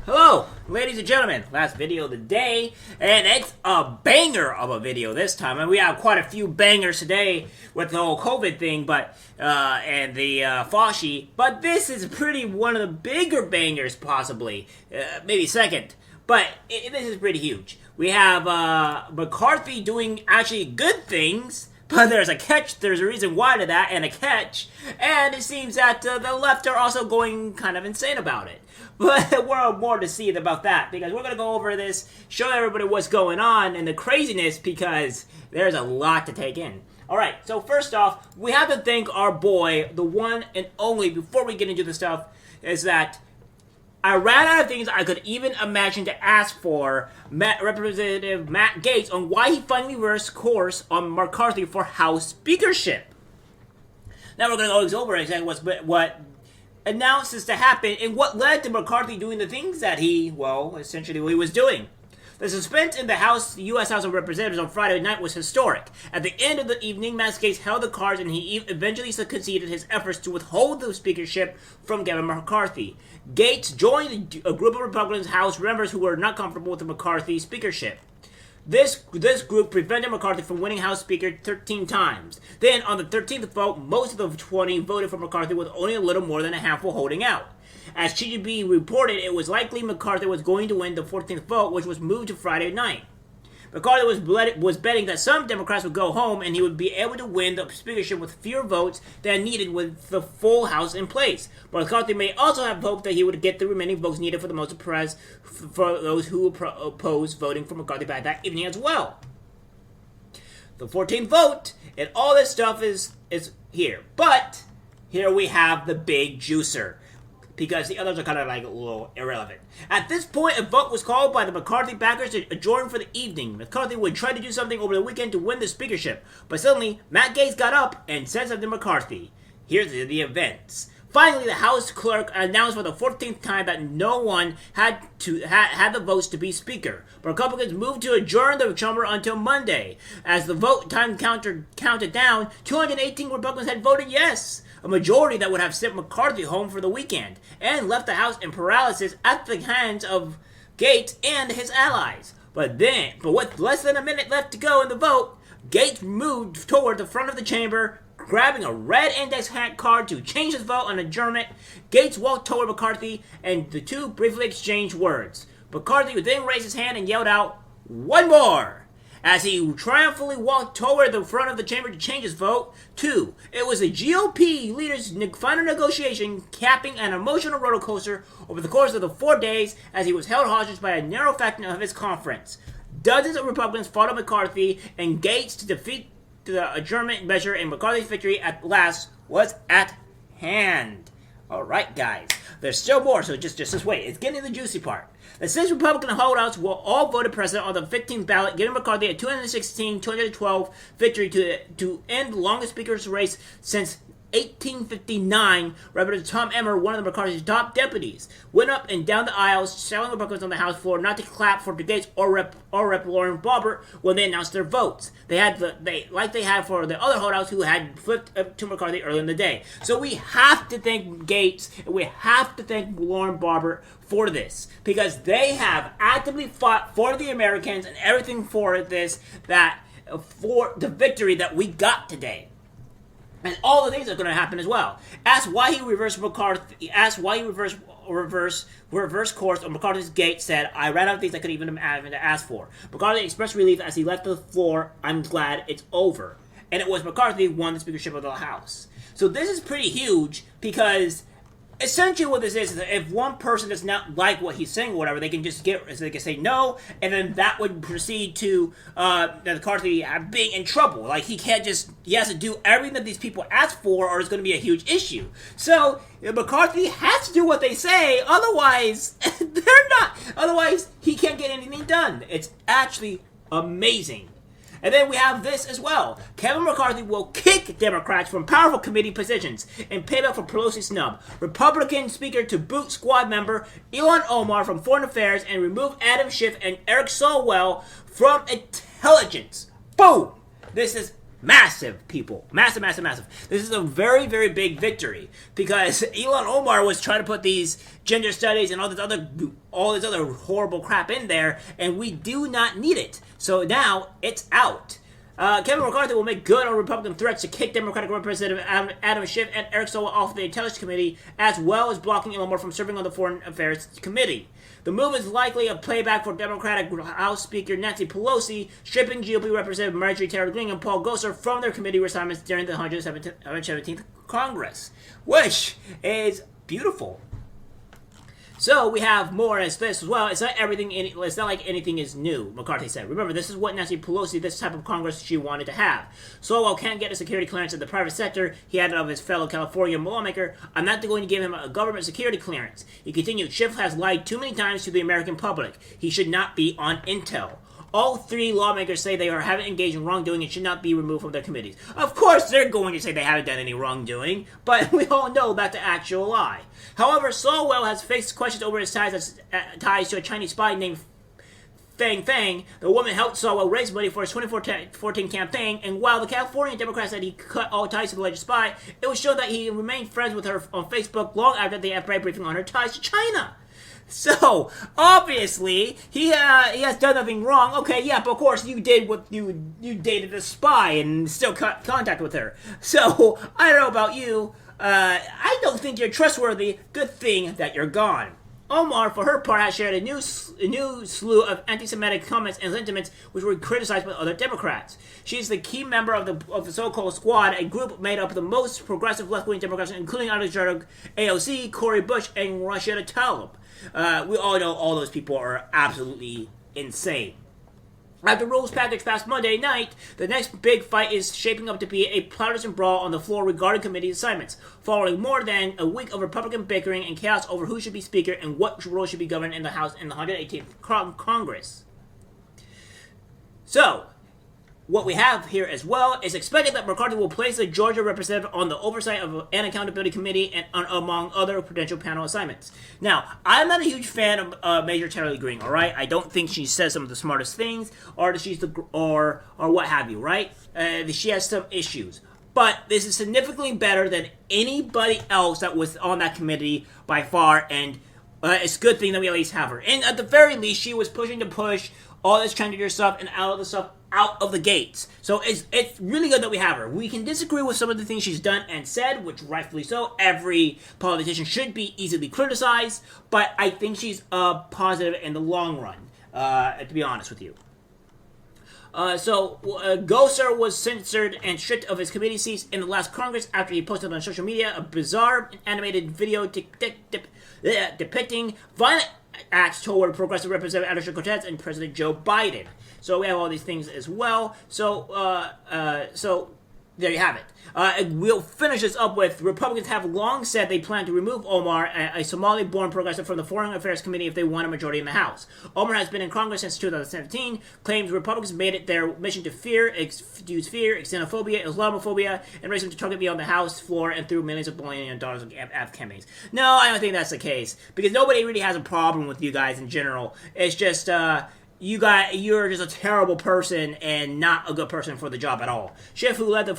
Hello, ladies and gentlemen. Last video of the day, and it's a banger of a video this time. And we have quite a few bangers today with the whole COVID thing, but and the Fauci. But this is pretty one of the bigger bangers, possibly, maybe second. But this is pretty huge. We have McCarthy doing actually good things. But there's a catch, there's a reason why to that, and a catch, and it seems that the left are also going kind of insane about it. But we're more to see about that, because we're going to go over this, show everybody what's going on, and the craziness, because there's a lot to take in. Alright, so first off, we have to thank our boy, the one and only, before we get into the stuff, is that I ran out of things I could even imagine to ask for Representative Matt Gaetz on why he finally reversed course on McCarthy for House speakership. Now we're going to go over exactly what announces to happen and what led to McCarthy doing the things that he was doing. The suspense in the U.S. House of Representatives on Friday night was historic. At the end of the evening, Matt Gaetz held the cards and he eventually conceded his efforts to withhold the speakership from Kevin McCarthy. Gaetz joined a group of Republicans House members who were not comfortable with the McCarthy speakership. This group prevented McCarthy from winning House Speaker 13 times. Then, on the 13th vote, most of the 20 voted for McCarthy with only a little more than a handful holding out. As TGB reported, it was likely McCarthy was going to win the 14th vote, which was moved to Friday night. McCarthy was betting that some Democrats would go home and he would be able to win the speakership with fewer votes than needed with the full House in place. But McCarthy may also have hoped that he would get the remaining votes needed for the most oppressed for those who opposed voting for McCarthy back that evening as well. The 14th vote and all this stuff is here. But here we have the big juicer, because the others are kind of like a little irrelevant. At this point, a vote was called by the McCarthy backers to adjourn for the evening. McCarthy would try to do something over the weekend to win the speakership, but suddenly, Matt Gaetz got up and said something to McCarthy. Here's the events. Finally, the House clerk announced for the 14th time that no one had the votes to be speaker. But Republicans moved to adjourn the chamber until Monday. As the vote time counted down, 218 Republicans had voted yes, a majority that would have sent McCarthy home for the weekend, and left the House in paralysis at the hands of Gaetz and his allies. But with less than a minute left to go in the vote, Gaetz moved toward the front of the chamber, grabbing a red index card to change his vote on adjournment. Gaetz walked toward McCarthy, and the two briefly exchanged words. McCarthy then raised his hand and yelled out, "One more!" as he triumphantly walked toward the front of the chamber to change his vote. 2. It was the GOP leaders' final negotiation, capping an emotional roller coaster over the course of the 4 days as he was held hostage by a narrow faction of his conference. Dozens of Republicans fought on McCarthy and Gaetz to defeat the adjournment measure, and McCarthy's victory at last was at hand. Alright, guys. There's still more, so just wait. It's getting to the juicy part. The 6 Republican holdouts will all vote president on the 15th ballot, giving McCarthy a 216-212 victory to end the longest speaker's race since 1859. Representative Tom Emmer, one of McCarthy's top deputies, went up and down the aisles, telling Republicans on the House floor not to clap for Gaetz or Rep. Lauren Boebert when they announced their votes. They had for the other holdouts who had flipped to McCarthy earlier in the day. So we have to thank Gaetz and we have to thank Lauren Boebert for this, because they have actively fought for the Americans and everything for this, for the victory that we got today. And all the things that are going to happen as well. Asked why he reversed reverse course on McCarthy's Gaetz said, "I ran out of things I could even ask for." McCarthy expressed relief as he left the floor. "I'm glad it's over." And it was McCarthy who won the speakership of the House. So this is pretty huge, because essentially what this is that if one person does not like what he's saying or whatever, they can say no, and then that would proceed to McCarthy being in trouble. Like, he has to do everything that these people ask for, or it's going to be a huge issue. So McCarthy has to do what they say, otherwise otherwise he can't get anything done. It's actually amazing. And then we have this as well. Kevin McCarthy will kick Democrats from powerful committee positions in payback for Pelosi's snub. Republican Speaker to boot squad member Illahn Omar from Foreign Affairs and remove Adam Schiff and Swalwell from Intelligence. Boom! This is Massive, people. Massive, massive, massive. This is a very, very big victory because Illahn Omar was trying to put these gender studies and all this other horrible crap in there, and we do not need it. So now it's out. Kevin McCarthy will make good on Republican threats to kick Democratic Representative Adam Schiff and Eric Swalwell off the Intelligence Committee, as well as blocking Illahn Omar from serving on the Foreign Affairs Committee. The move is likely a playback for Democratic House Speaker Nancy Pelosi stripping GOP Representative Marjorie Taylor Greene and Paul Gosar from their committee assignments during the 117th Congress, which is beautiful. So we have more as this as well. It's not like anything is new, McCarthy said. Remember, this is what Nancy Pelosi, this type of Congress she wanted to have. Swalwell can't get a security clearance in the private sector. He had it of his fellow California lawmaker. I'm not going to give him a government security clearance. He continued, Schiff has lied too many times to the American public. He should not be on intel. All three lawmakers say they haven't engaged in wrongdoing and should not be removed from their committees. Of course they're going to say they haven't done any wrongdoing, but we all know that's the actual lie. However, Swalwell has faced questions over his ties to a Chinese spy named Fang. The woman helped Swalwell raise money for his 2014 campaign, and while the California Democrat said he cut all ties to the alleged spy, it was shown that he remained friends with her on Facebook long after the FBI briefing on her ties to China. So, obviously, he has done nothing wrong. Okay, yeah, but of course you did what you dated a spy and still cut contact with her. So, I don't know about you. I don't think you're trustworthy. Good thing that you're gone. Omar, for her part, has shared a new slew of anti-Semitic comments and sentiments which were criticized by other Democrats. She is the key member of the so-called Squad, a group made up of the most progressive left-wing Democrats, including Alexander AOC, Cori Bush, and Rashida Tlaib. We all know all those people are absolutely insane. After rules package passed Monday night, the next big fight is shaping up to be a partisan brawl on the floor regarding committee assignments, following more than a week of Republican bickering and chaos over who should be Speaker and what role should be governed in the House in the 118th Congress. So, what we have here as well is expected that McCarthy will place the Georgia representative on the Oversight of an Accountability Committee and among other potential panel assignments. Now, I'm not a huge fan of Major Taylor Greene, all right? I don't think she says some of the smartest things, or what have you, right? She has some issues. But this is significantly better than anybody else that was on that committee by far, and it's a good thing that we at least have her. And at the very least, she was pushing to push all this transgender stuff and all of the stuff out of the gates. So it's really good that we have her. We can disagree with some of the things she's done and said, which rightfully so. Every politician should be easily criticized, but I think she's positive in the long run, to be honest with you. Gosar was censored and stripped of his committee seats in the last Congress after he posted on social media a bizarre animated video depicting violent acts toward Progressive Representative Anderson Cortez and President Joe Biden. So we have all these things as well. So there you have it. We'll finish this up with Republicans have long said they plan to remove Omar, a Somali-born progressive, from the Foreign Affairs Committee if they want a majority in the House. Omar has been in Congress since 2017, claims Republicans made it their mission to use fear, xenophobia, Islamophobia, and racism to target me on the House floor and through millions of billions of dollars of ad campaigns. No, I don't think that's the case, because nobody really has a problem with you guys in general. It's just, you're just a terrible person and not a good person for the job at all. Schiff, who led the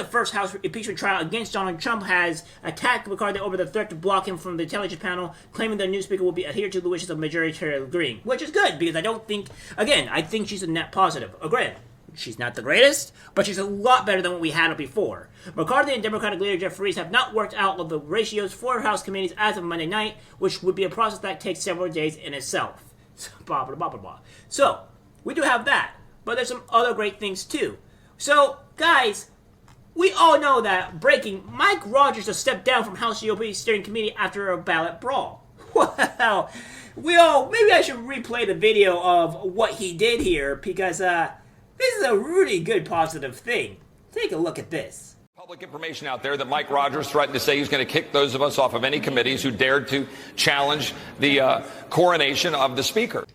first House impeachment trial against Donald Trump, has attacked McCarthy over the threat to block him from the intelligence panel, claiming the new speaker will be adhere to the wishes of Majority Taylor Greene, which is good because I think she's a net positive. Again, she's not the greatest, but she's a lot better than what we had before. McCarthy and Democratic leader Jeff Reese have not worked out the ratios for House committees as of Monday night, which would be a process that takes several days in itself. Blah, blah, blah, blah, blah. So, we do have that, but there's some other great things too. So, guys, we all know that Mike Rogers has stepped down from House GOP steering committee after a ballot brawl. Well, maybe I should replay the video of what he did here, because, this is a really good positive thing. Take a look at this. Public information out there that Mike Rogers threatened to say he's going to kick those of us off of any committees who dared to challenge the coronation of the speaker.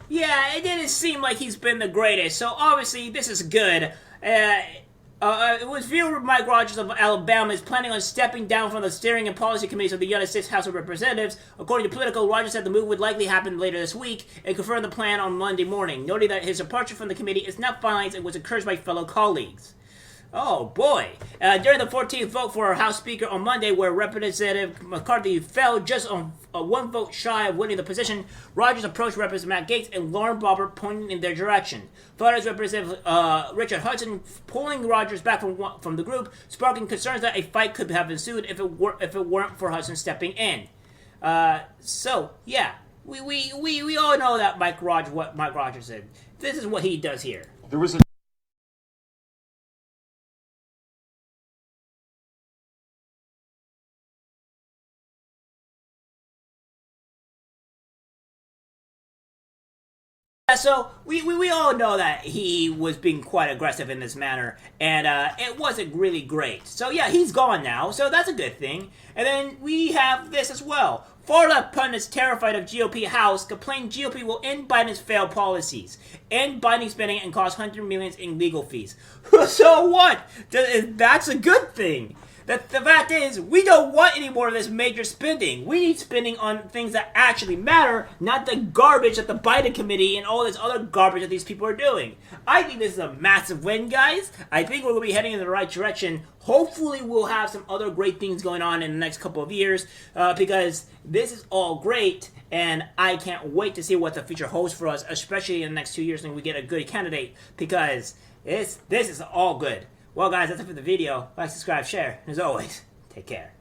Yeah, it didn't seem like he's been the greatest, so obviously this is good. It was revealed Mike Rogers of Alabama is planning on stepping down from the steering and policy committees of the United States House of Representatives. According to Politico, Rogers said the move would likely happen later this week and confirmed the plan on Monday morning, noting that his departure from the committee is not finalized and was encouraged by fellow colleagues. Oh boy. During the 14th vote for our House Speaker on Monday, where Representative McCarthy fell just on one vote shy of winning the position, Rogers approached Representative Matt Gaetz and Lauren Boebert, pointing in their direction. Florida's Representative Richard Hudson pulling Rogers back from the group, sparking concerns that a fight could have ensued if it weren't for Hudson stepping in. So yeah, we all know that what Mike Rogers said. This is what he does here. There was a So we all know that he was being quite aggressive in this manner, and it wasn't really great. So yeah, he's gone now, so that's a good thing. And then we have this as well. Florida pundits terrified of GOP House complain GOP will end Biden's failed policies, end Biden spending, and cost hundreds of millions in legal fees. So what? That's a good thing. The fact is, we don't want any more of this major spending. We need spending on things that actually matter, not the garbage that the Biden committee and all this other garbage that these people are doing. I think this is a massive win, guys. I think we're going to be heading in the right direction. Hopefully, we'll have some other great things going on in the next couple of years, because this is all great, and I can't wait to see what the future holds for us, especially in the next 2 years when we get a good candidate, because this is all good. Well, guys, that's it for the video. Like, subscribe, share, and as always, take care.